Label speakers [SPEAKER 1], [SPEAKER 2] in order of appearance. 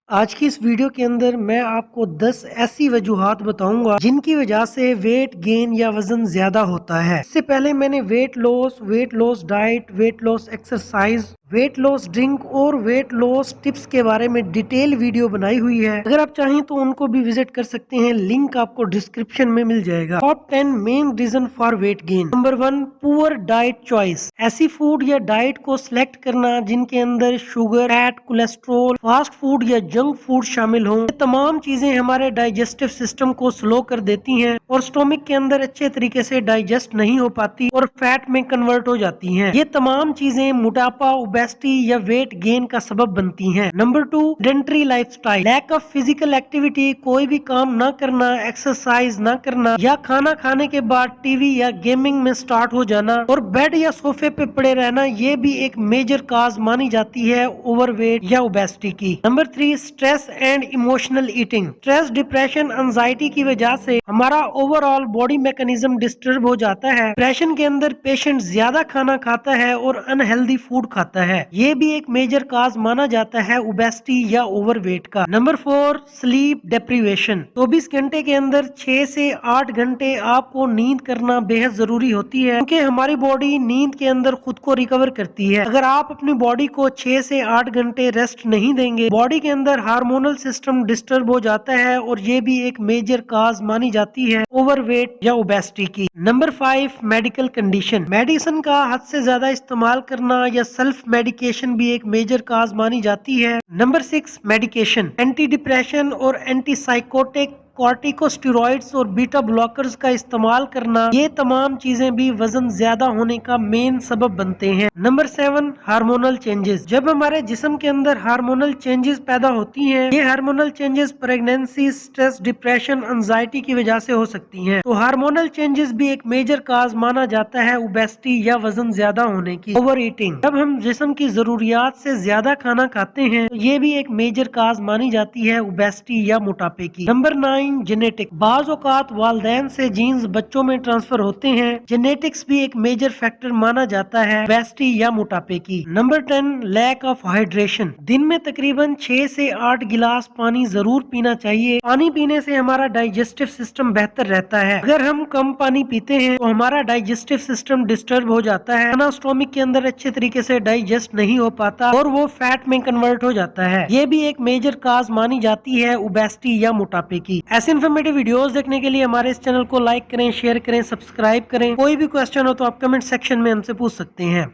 [SPEAKER 1] आज की इस वीडियो के अंदर मैं आपको 10 ऐसी वजूहात बताऊंगा जिनकी वजह से वेट गेन या वजन ज्यादा होता है। इससे पहले मैंने weight loss diet, weight loss exercise, weight loss drink और वेट लॉस टिप्स के बारे में डिटेल वीडियो बनाई हुई है। अगर आप चाहें तो उनको भी विजिट कर सकते हैं, लिंक आपको डिस्क्रिप्शन में मिल जाएगा। Top 10 main reason for weight gain. Number 1, poor diet choice. ऐसी फूड या डाइट को सिलेक्ट करना जिनके अंदर sugar, fat, cholesterol, fast food या जंक फूड शामिल हों। ये तमाम चीजें हमारे डाइजेस्टिव सिस्टम को स्लो कर देती हैं और स्टोमक के अंदर अच्छे तरीके से डाइजेस्ट नहीं हो पाती और फैट में कन्वर्ट हो जाती हैं। ये तमाम चीजें मोटापा, ओबेसिटी या वेट गेन का सबब बनती हैं। Number 2, sedentary lifestyle. Lack of physical activity, कोई भी काम ना करना, एक्सरसाइज ना करना या खाना खाने के बाद टीवी या गेमिंग में स्टार्ट हो जाना और बेड या सोफे पे पड़े रहना, ये भी एक मेजर काज मानी जाती है ओवरवेट या ओबेसिटी की। Number 3, stress and emotional eating. Stress, depression, anxiety की वजह से हमारा ओवरऑल बॉडी मैकेनिज्म डिस्टर्ब हो जाता है। डिप्रेशन के अंदर पेशेंट ज्यादा खाना खाता है और अनहेल्दी फूड खाता है। ये भी एक मेजर काज माना जाता है ओबेसिटी या ओवरवेट का। Number 4, sleep deprivation. 24 घंटे के अंदर 6 से 8 घंटे आपको नींद करना बेहद जरूरी होती है, क्योंकि हमारी बॉडी नींद के अंदर खुद को रिकवर करती है। अगर आप अपनी बॉडी को 6 से 8 घंटे रेस्ट नहीं देंगे, बॉडी के अंदर हार्मोनल सिस्टम डिस्टर्ब हो जाता है और ये भी एक मेजर काज मानी जाती है ओवरवेट या ओबेसिटी की। Number 5, medical condition. मेडिसिन का हद से ज्यादा इस्तेमाल करना या सेल्फ मेडिकेशन भी एक मेजर काज मानी जाती है। Number 6, medication. एंटी डिप्रेशन और एंटी साइकोटिक, कॉर्टिकोस्टेरॉइड्स और बीटा ब्लॉकर्स का इस्तेमाल करना, ये तमाम चीजें भी वजन ज्यादा होने का मेन सबब बनते हैं। Number 7, hormonal changes. जब हमारे जिस्म के अंदर हार्मोनल चेंजेस पैदा होती हैं, ये hormonal changes pregnancy, stress, depression, anxiety की वजह से हो सकती हैं। तो हार्मोनल चेंजेस भी एक मेजर काज माना जाता है ओबेसिटी या वजन ज्यादा होने की। Over eating. जब हम जिस्म की जरूरियात से ज्यादा खाना खाते हैं, तो ये भी एक मेजर काज मानी जाती है ओबेसिटी या मोटापे की। Number 9, genetic. बाज औकात वालदैन से जीन्स बच्चों में ट्रांसफर होते हैं। जेनेटिक्स भी एक मेजर फैक्टर माना जाता है ओबेसिटी या मोटापे की। Number 10, lack of hydration. दिन में तकरीबन 6 से 8 गिलास पानी जरूर पीना चाहिए। पानी पीने से हमारा डाइजेस्टिव सिस्टम बेहतर रहता है। अगर हम कम पानी पीते हैं तो हमारा डाइजेस्टिव सिस्टम डिस्टर्ब हो जाता है, खाना स्टोमक के अंदर अच्छे तरीके से डाइजेस्ट नहीं हो पाता और वो फैट में कन्वर्ट हो जाता है। ये भी एक मेजर काज मानी जाती है ओबेसिटी या मोटापे की। ऐसे इन्फॉर्मेटिव वीडियोस देखने के लिए हमारे इस चैनल को लाइक करें, शेयर करें, सब्सक्राइब करें। कोई भी क्वेश्चन हो तो आप कमेंट सेक्शन में हमसे पूछ सकते हैं।